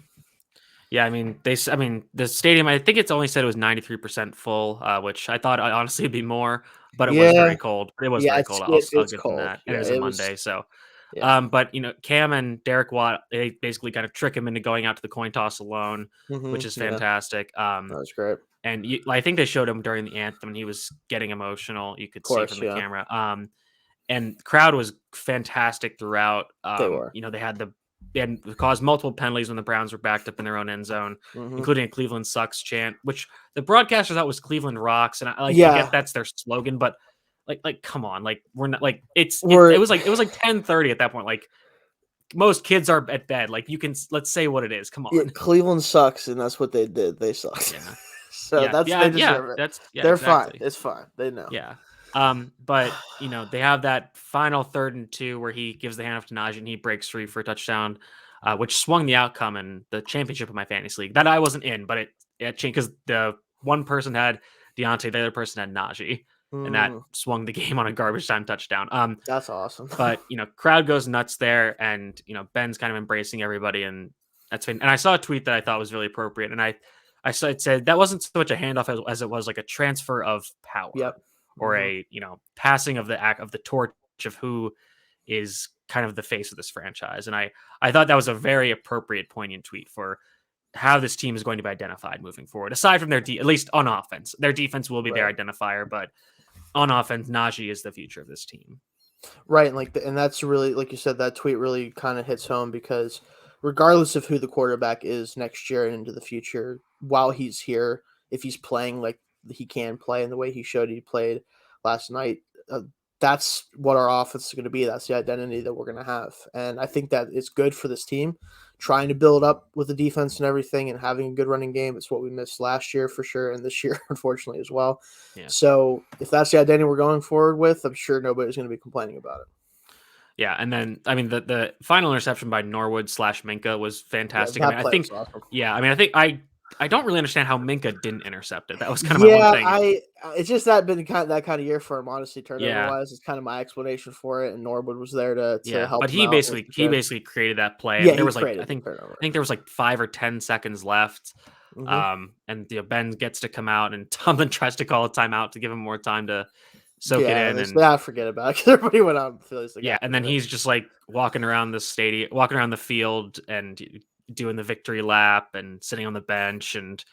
Yeah, I mean, the stadium, I think it's only said it was 93% full, which I thought honestly would be more, but it was Yeah, very cold. It was yeah, very cold. I'll it's give them cold. that. And it Yeah, was a it was. Monday. So, Yeah. but Cam and Derek Watt, they basically kind of trick him into going out to the coin toss alone, which is Yeah, fantastic. that was great. Of And I think they showed him during the anthem, and he was getting emotional. You could see from course, the yeah, camera. And the crowd was fantastic throughout. they were. They had caused multiple penalties when the Browns were backed up in their own end zone, Hmm. including a Cleveland sucks chant, which the broadcasters thought was Cleveland rocks. And I Yeah, get that's their slogan, but come on, we're not like it we're was like 10:30 at that point. Like most kids are at bed. Like let's say what it is. Come yeah, on. Cleveland sucks, and that's what they did. They sucked. Yeah. So they deserve it. They're fine. Exactly. It's fine. They know. Yeah. But they have that final 3rd and 2 where he gives the handoff to Najee and he breaks free for a touchdown, which swung the outcome in the championship of my fantasy league that I wasn't in, but it changed because the one person had Deontay, the other person had Najee, and that swung the game on a garbage time touchdown. That's awesome. But crowd goes nuts there, and Ben's kind of embracing everybody, and that's been. And I saw a tweet that I thought was really appropriate, and I saw it said that wasn't so much a handoff as it was like a transfer of power, Yep. or a passing of the torch of who is kind of the face of this franchise. And I thought that was a very appropriate, poignant tweet for how this team is going to be identified moving forward. Aside from at least on offense, their defense will be their identifier, but on offense, Najee is the future of this team. Right, and that's really, like you said, that tweet really kind of hits home because regardless of who the quarterback is next year and into the future, while he's here, if he's playing like he can play in the way he showed he played last night, that's what our offense is going to be. That's the identity that we're going to have, and I think that it's good for this team, trying to build up with the defense and everything, and having a good running game. It's what we missed last year for sure, and this year unfortunately as well. Yeah. So if that's the identity we're going forward with, I'm sure nobody's going to be complaining about it. Yeah, and then I mean the final interception by Norwood / Minka was fantastic. Yeah, I think awesome. Yeah, I mean I don't really understand how Minka didn't intercept it. That was kind of my one thing. It's just that kind of year for him, honestly. Turnover wise, it's kind of my explanation for it. And Norwood was there to help. But he basically created that play. Yeah, there was I think there was 5 or 10 seconds left. And Ben gets to come out, and Tomlin tries to call a timeout to give him more time to soak it in. And I forget about it because everybody went out and feels like and then he's just walking around the stadium, walking around the field, and doing the victory lap and sitting on the bench, and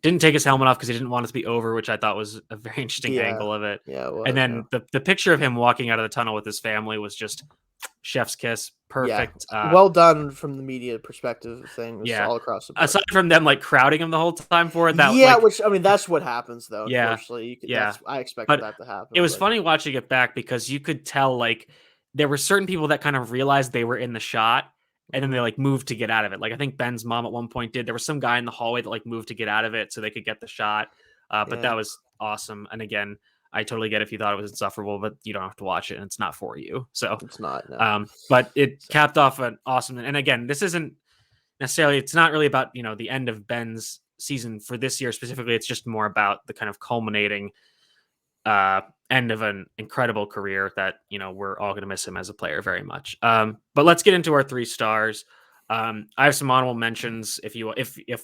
didn't take his helmet off because he didn't want it to be over, which I thought was a very interesting angle of it. Yeah, and then the picture of him walking out of the tunnel with his family was just chef's kiss, perfect. Well done from the media perspective of things. All across the board. Aside from them crowding him the whole time for it, which I mean that's what happens though. Unfortunately, I expected that to happen. It was funny watching it back because you could tell there were certain people that kind of realized they were in the shot. And then they moved to get out of it. I think Ben's mom at one point did. There was some guy in the hallway that moved to get out of it so they could get the shot. But that was awesome. And again, I totally get if you thought it was insufferable, but you don't have to watch it, and it's not for you. So it's not. No. But it capped off an awesome. And again, this isn't necessarily. It's not really about the end of Ben's season for this year specifically. It's just more about the kind of culminating end of an incredible career that we're all going to miss him as a player very much. But let's get into our 3 stars. I have some honorable mentions. If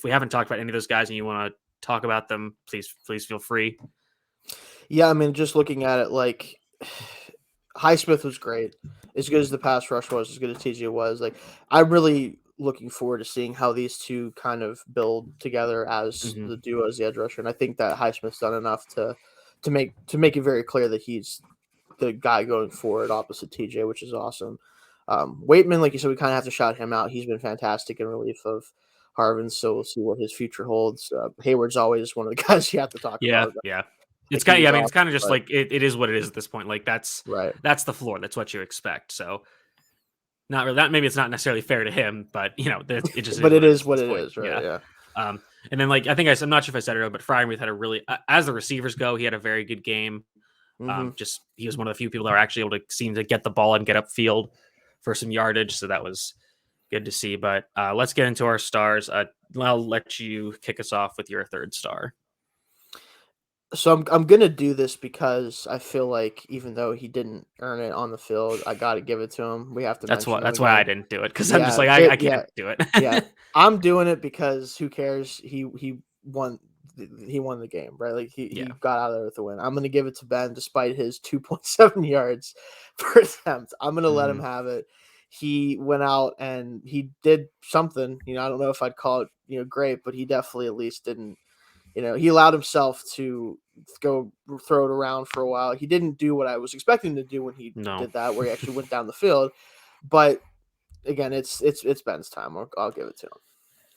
we haven't talked about any of those guys and you want to talk about them, please feel free. Yeah, I mean, just looking at it, Highsmith was great, as good as the pass rush was, as good as TJ was. I'm really looking forward to seeing how these two kind of build together as the duo as the edge rusher, and I think that Highsmith's done enough to make it very clear that he's the guy going forward opposite TJ, which is awesome. Waitman, like you said, we kind of have to shout him out. He's been fantastic in relief of Harvin, so we'll see what his future holds. Hayward's always one of the guys you have to talk about. Yeah. It's kind of, it's kind of just it is what it is at this point. That's right. That's the floor. That's what you expect. So not really that. Maybe it's not necessarily fair to him, but it just. But it is what it is, right? Yeah. And then like I think I'm not sure if I said it earlier, but Freiermuth had a really as the receivers go, he had a very good game. Hmm. Just he was one of the few people that were actually able to seem to get the ball and get upfield for some yardage, so that was good to see. But let's get into our stars. I'll let you kick us off with your third star. So I'm gonna do this because I feel like even though he didn't earn it on the field, I got to give it to him. We have to That's mention what. him That's why I again. didn't do it because I'm just Yeah, like I yeah, can't do it. yeah. I'm doing it because who cares? He won. He won the game, right? Like Yeah. he got out of there with a win. I'm gonna give it to Ben despite his 2.7 yards per attempt. I'm gonna let him Mhm. have it. He went out and he did something. I don't know if I'd call it great, but he definitely at least didn't. He allowed himself to go throw it around for a while. He didn't do what I was expecting to do when he No. did that, where he actually went down the field. But again, it's Ben's time. I'll give it to him.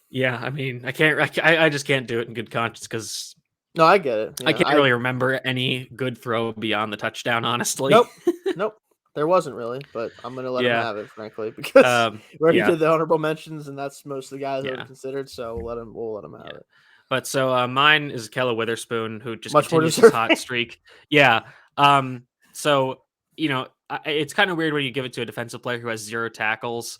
Yeah, I mean, I can't. I just can't do it in good conscience because No, I get it. I can't really remember any good throw beyond the touchdown. Honestly. Nope, nope. There wasn't really, but I'm gonna let him Yeah. have it, frankly, because we already Yeah. did the honorable mentions, and that's most of the guys that were Yeah. considered. So we'll let him Yeah. have it. But so mine is Kella Witherspoon, who just Much more continues his hot deserving. streak. Yeah. So it's kind of weird when you give it to a defensive player who has 0 tackles.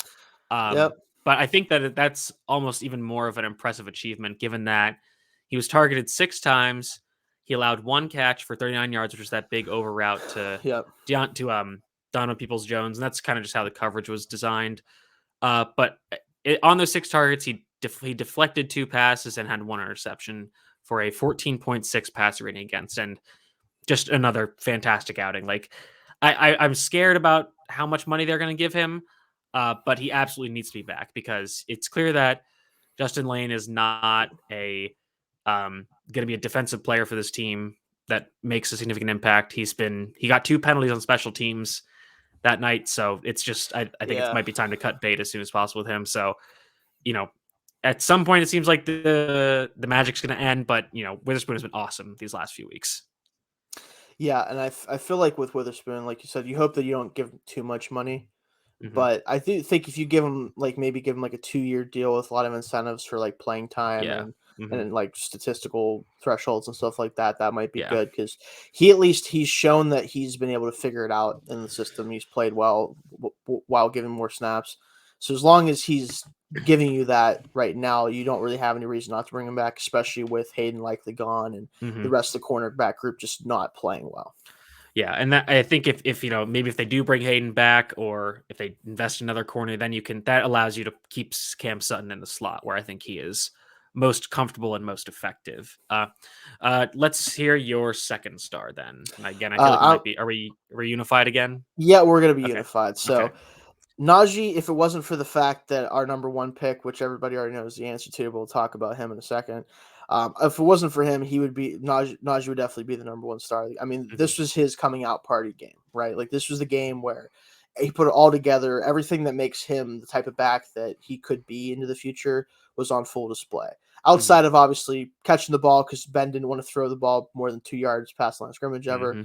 Um, Yep. but I think that that's almost even more of an impressive achievement, given that he was targeted 6 times. He allowed 1 catch for 39 yards, which was that big over route to Yep. Donovan Peoples-Jones, and that's kind of just how the coverage was designed. But on those 6 targets, he deflected 2 passes and had 1 interception for a 14.6 passer rating against, and just another fantastic outing. Like I'm scared about how much money they're going to give him, but he absolutely needs to be back because it's clear that Justin Lane is not a going to be a defensive player for this team that makes a significant impact. He got 2 penalties on special teams that night. So it's just I think it Yeah. might be time to cut bait as soon as possible with him. So, you know, at some point it seems like the magic's gonna end, but Witherspoon has been awesome these last few weeks. Yeah, and I feel like with Witherspoon, like you said, you hope that you don't give him too much money. Hmm. But I do think if you give him maybe give him like a 2-year deal with a lot of incentives for like playing time Yeah. and Hmm. and like statistical thresholds and stuff like that, that might be Yeah. good because he's shown that he's been able to figure it out in the system. He's played well while giving more snaps. So as long as he's giving you that right now, you don't really have any reason not to bring him back, especially with Hayden likely gone and the Hmm. rest of the cornerback group just not playing well. Yeah, and that I think if maybe if they do bring Hayden back or if they invest in another corner, then that allows you to keep Cam Sutton in the slot where I think he is most comfortable and most effective. Let's hear your second star then. And again, I feel like we Uh, might be. Are we unified again? yeah, we're gonna be Okay. unified. Okay. So Najee, if it wasn't for the fact that our number one pick, which everybody already knows the answer to, but we'll talk about him in a second. If it wasn't for him, he would be Najee would definitely be the number one star. I mean, Hmm. this was his coming out party game, right? Like this was the game where he put it all together. Everything that makes him the type of back that he could be into the future was on full display. Hmm. Outside of obviously catching the ball because Ben didn't want to throw the ball more than 2 yards past the line of scrimmage ever. Hmm.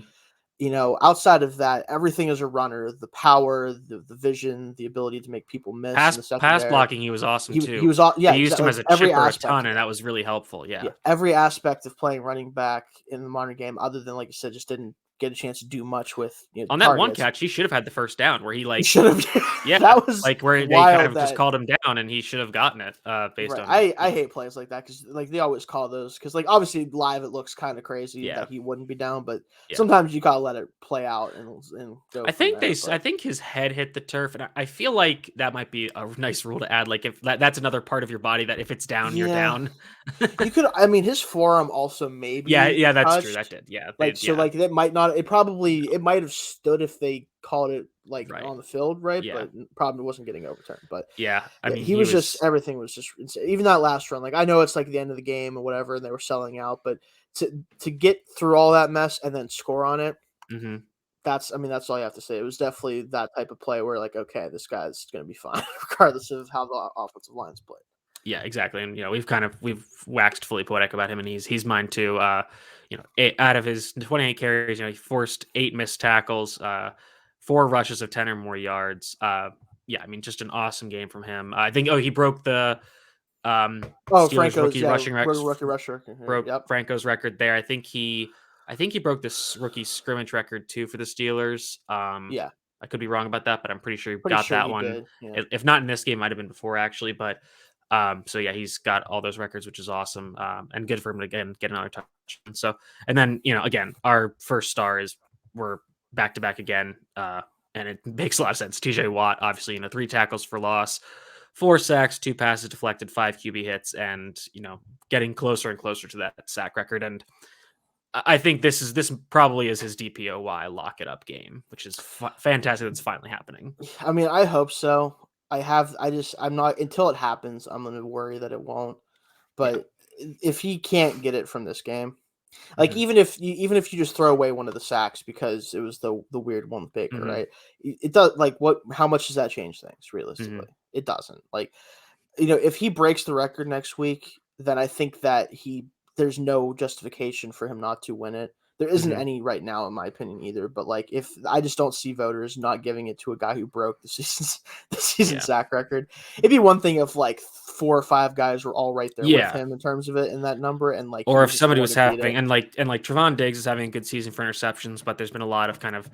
Outside of that, everything as a runner, the power, the vision, the ability to make people miss in the Pass secondary. blocking, he was awesome He too. was all They yeah, used exactly him like as a every chipper a aspect ton, of and it. that was really helpful. Yeah, Yeah. every aspect of playing running back in the modern game, other than like you said, just didn't get a chance to do much with On that one targets. catch, he should have had the first down where he He should have. yeah, That was like where they kind wild. of just That called him down and he should have gotten it based Right. on, I hate plays like that because like they always call those because like obviously live it looks kind of crazy yeah, that he wouldn't be down, but yeah. sometimes you gotta let it play out and go I from think there. I But think his head hit the turf, and I feel like that might be a nice rule to add. Like if that's another part of your body that if it's down, you're yeah, down. you could. I mean, his forearm also Yeah, maybe yeah, that's true. That touched. did. Yeah, Like so, yeah, like that might not. It might have stood if they called it like right. on the field, right? Yeah, But probably wasn't getting overturned. But yeah. I yeah, mean, he he was just was. everything was just insane. Even that last run. Like I know it's like the end of the game or whatever, and they were selling out, but to get through all that mess and then score on it, Mhm. that's I mean that's all you have to say. It was definitely that type of play where like okay, this guy's gonna be fine regardless of how the offensive line's played. Yeah, exactly. And we've waxed fully poetic about him, and he's mine too. Out of his 28 carries, he forced 8 missed tackles, 4 rushes of 10 or more yards. Yeah, I mean, just an awesome game from him. I think. Oh, he broke the Oh, Steelers Franco's rookie rushing record rookie rusher. broke Yep, Franco's record there. I think he broke this rookie scrimmage record too for the Steelers. yeah, I could be wrong about that, but I'm pretty sure he pretty got sure that he one. did. Yeah, If not in this game, might have been before actually. But so yeah, he's got all those records, which is awesome. And good for him to again get another touchdown. So and then again, our first star is we're back to back again. And it makes a lot of sense. TJ Watt, obviously, 3 tackles for loss, 4 sacks, 2 passes deflected, 5 QB hits, and getting closer and closer to that sack record. And I think this probably is his DPOY lock it up game, which is fantastic. That's finally happening. I mean, I hope so. I'm not until it happens. I'm gonna worry that it won't. Yeah. But if he can't get it from this game, like Hmm. even if you just throw away one of the sacks because it was the weird one with Baker, Hmm. right? It does like what? How much does that change things Hmm. realistically? It doesn't. Like if he breaks the record next week, then I think that there's no justification for him not to win it. There isn't Hmm. any right now, in my opinion, either. But like, if I just don't see voters not giving it to a guy who broke the season Yeah. sack record. It'd be one thing if like 4 or 5 guys were all right there with Yeah. him in terms of it in that number, and like he Or was if just the somebody one was to beat having it. and like Trevon Diggs is having a good season for interceptions, but there's been a lot of kind of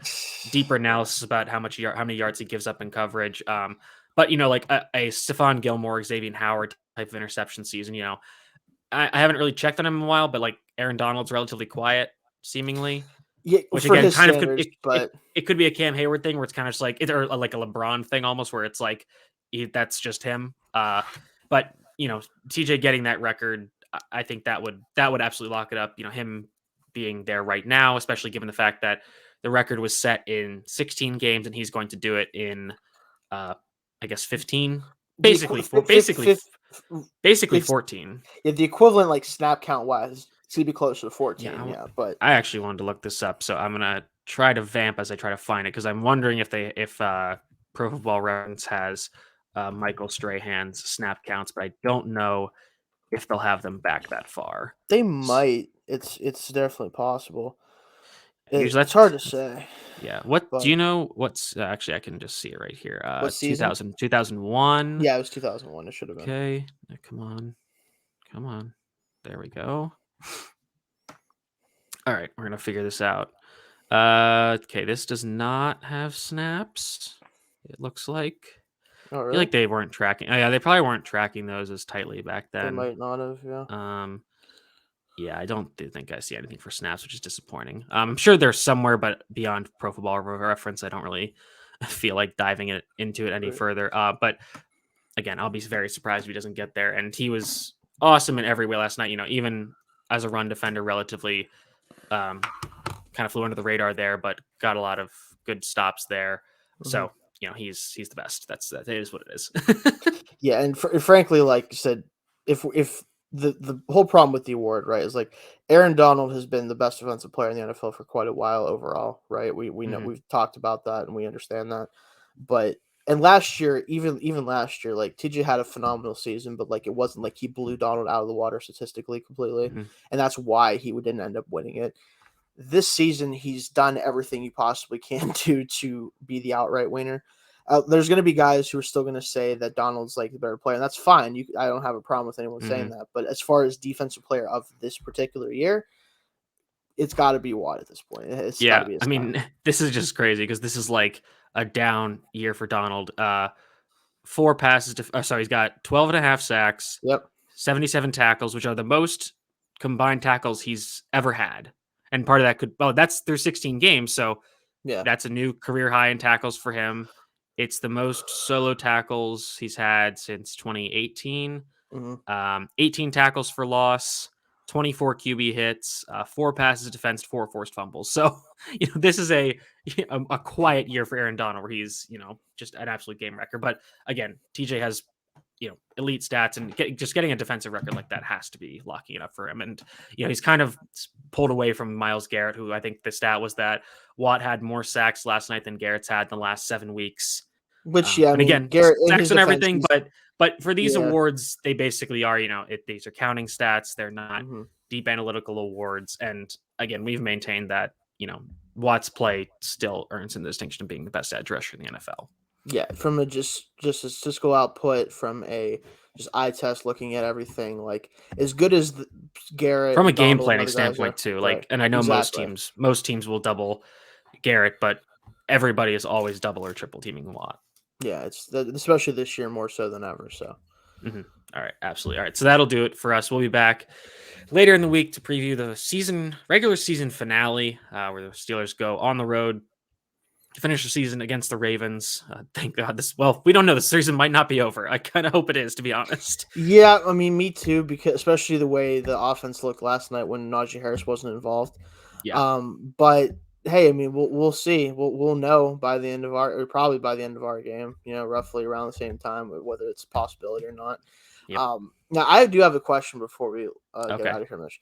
deeper Yeah. analysis about how many yards he gives up in coverage. But like a Stephon Gilmore, Xavier Howard type of interception season. I haven't really checked on him in a while, but like Aaron Donald's relatively quiet, seemingly. Yeah, Which for again, his kind of could standards, but it could be a Cam Hayward thing where it's kind of just like or like a LeBron thing almost where it's like that's just him. But TJ getting that record, I think that would absolutely lock it up. Him being there right now, especially given the fact that the record was set in 16 games and he's going to do it in uh I guess 15, the basically it's 14. yeah, the equivalent like snap count wise, it's gonna be closer to Yeah, 14. Yeah, but I actually wanted to look this up, so I'm gonna try to vamp as I try to find it because I'm wondering if Pro Football Reference has Michael Strahan's snap counts, but I don't know if they'll have them back that far. they might. It's definitely possible. Usually It's hard to say, yeah. What do but you know? What's actually I can just see it right here. what season? 2000, 2001. Yeah, it was 2001. It should have been. Okay, come on. There we go. All right, we're gonna figure this out. Okay, this does not have snaps. It looks like. Oh, I feel really? like they weren't tracking. Oh, yeah, they probably weren't tracking those as tightly back They then. might not have. Yeah. Yeah, I don't think I see anything for snaps, which is disappointing. I'm sure they're somewhere, but beyond Pro Football Reference, I don't really feel like diving into it any Right. further. But again, I'll be very surprised if he doesn't get there. And he was awesome in every way last night. Even as a run defender, relatively kind of flew under the radar there, but got a lot of good stops there. Mm-hmm. So he's the best. That is what it is. Yeah, and frankly, like you said, if the whole problem with the award, right, is like Aaron Donald has been the best defensive player in the NFL for quite a while overall, right? We know Mhm. we've talked about that and we understand that, but and last year, even last year, like TJ had a phenomenal season, but like it wasn't like he blew Donald out of the water statistically completely, Mhm. and that's why he didn't end up winning it. This season, he's done everything you possibly can do to be the outright winner. There's going to be guys who are still going to say that Donald's like the better player, and that's fine. I don't have a problem with anyone saying Mhm. that. But as far as defensive player of this particular year, it's got to be Watt at this point. It's got to Yeah, be his I time. mean, this is just crazy because this is like a down year for Donald. 4 passes sorry, he's got 12 and a half sacks, Yep. 77 tackles, which are the most combined tackles he's ever had. And part of that that's through 16 games, so Yeah. that's a new career high in tackles for him. It's the most solo tackles he's had since 2018. Hmm. 18 tackles for loss, 24 QB hits, 4 passes defensed, 4 forced fumbles. So, this is a quiet year for Aaron Donald where he's, just an absolute game wrecker. But again, TJ has, elite stats and just getting a defensive record like that has to be locking it up for him. And, he's kind of pulled away from Myles Garrett, who I think the stat was that Watt had more sacks last night than Garrett's had in the last 7 weeks. Which, yeah, I And mean, again, Garrett in sacks his and defense, everything, but for these yeah. awards, they basically are, these are counting stats. They're not Hmm. deep analytical awards. And again, we've maintained that, Watt's play still earns him the distinction of being the best edge rusher in the NFL. Yeah, from a just a statistical output, from a just eye test, looking at everything. Like as good as Garrett From a and game Donald and planning other guys standpoint are. too. Right. Like, and I know Exactly. most teams will double Garrett, but everybody is always double or triple teaming Watt. Yeah, especially this year more so than ever. So. Mm-hmm. All right, absolutely. All right, so that'll do it for us. We'll be back later in the week to preview the regular season finale, where the Steelers go on the road to finish the season against the Ravens. Thank God we don't know. The season might not be over. I kind of hope it is, to be honest. Yeah, I mean, me too, because especially the way the offense looked last night when Najee Harris wasn't involved. Yeah. But hey, I mean, we'll see. We'll know by the end of probably by the end of our game. Roughly around the same time, whether it's a possibility or not. Yep. Now I do have a question before we get Okay. out of here, Mitch.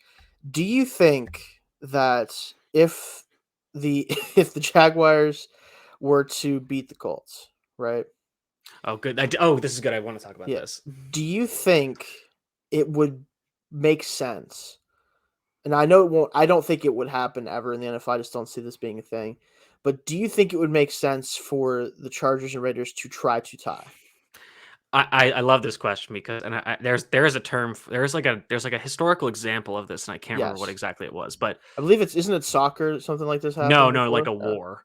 Do you think that if the if the Jaguars were to beat the Colts, right? Oh, good. This is good. I want to talk about Yeah. this. Do you think it would make sense? And I know it won't. I don't think it would happen ever in the NFL. I just don't see this being a thing. But do you think it would make sense for the Chargers and Raiders to try to tie? I love this question because there is a term, there's like a historical example of this, and I can't remember what Yes, exactly it was, but I believe isn't it soccer? Something like this no, happened no, like before. a war.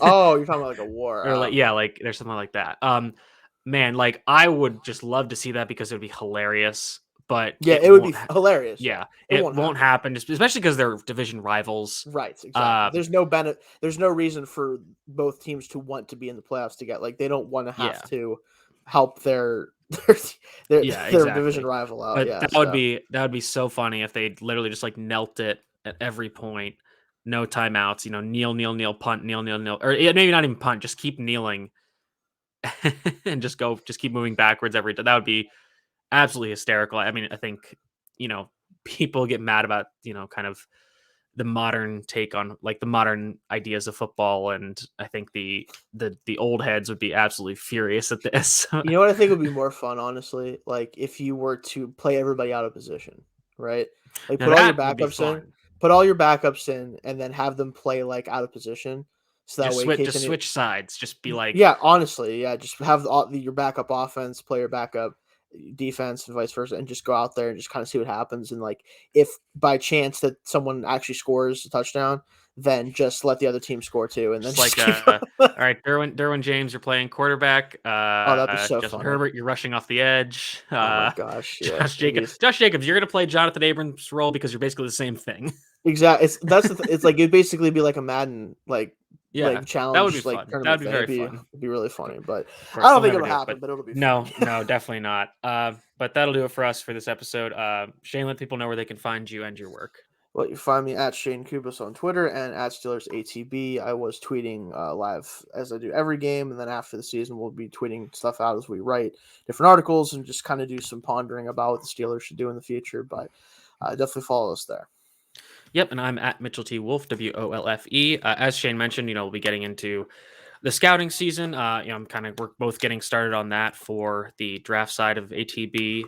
Oh, you're talking about like a war. Or like, yeah, like there's something like that. Man, like I would just love to see that because it would be hilarious, but Yeah, it would be hilarious. Yeah, yeah, it it won't won't happen. happen, especially because they're division rivals. Right, exactly. Um, There's no reason for both teams to want to be in the playoffs together. Like they don't want to have yeah, to help their their, yeah, their division exactly. rival out. But Yeah, so that would be so funny if they literally just like knelt it at every point, no timeouts. Kneel, punt, kneel, or maybe not even punt, just keep kneeling and just keep moving backwards every time. That would be absolutely hysterical. I mean, I think, people get mad about, kind of the modern take on like the modern ideas of football. And I think the old heads would be absolutely furious at this. you know what I think would be more fun, honestly? Like if you were to play everybody out of position, right? Like Now that would be fun. put all your backups in, and then have them play like out of position. So that way, in case Just any switch sides. Just be like, yeah, honestly, yeah, just have your backup offense, play your backup defense, and vice versa, and just go out there and just kind of see what happens. And like, if by chance that someone actually scores a touchdown, then just let the other team score too, and then just just like, keep. all right, Derwin James, you're playing quarterback. Oh, that'd be so Justin funny. Herbert, you're rushing off the edge. Oh my gosh, yeah, Josh Jacobs, you're gonna play Jonathan Abrams' role because you're basically the same thing. exactly. It's like it'd basically be like a Madden Yeah, that would be challenge fun. That would tournament be thing. very fun. It'd be really funny, but Of I course, don't they'll think never it'll do it, happen. but But it'll be no, funny. no, definitely not. But that'll do it for us for this episode. Shane, let people know where they can find you and your work. Well, you find me at Shane Kubis on Twitter and at Steelers ATB. I was tweeting live as I do every game, and then after the season, we'll be tweeting stuff out as we write different articles and just kind of do some pondering about what the Steelers should do in the future. But definitely follow us there. Yep, and I'm at Mitchell T. Wolf, WOLFE. As Shane mentioned, we'll be getting into the scouting season. We're both getting started on that for the draft side of ATB.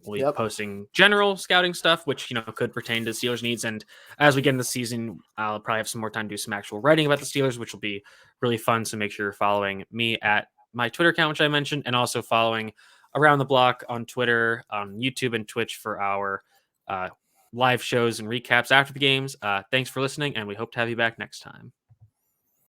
We'll be Yep. posting general scouting stuff, which could pertain to Steelers needs. And as we get into the season, I'll probably have some more time to do some actual writing about the Steelers, which will be really fun. So make sure you're following me at my Twitter account, which I mentioned, and also following Around the Block on Twitter, on YouTube, and Twitch for our live shows and recaps after the games. Thanks for listening, and we hope to have you back next time.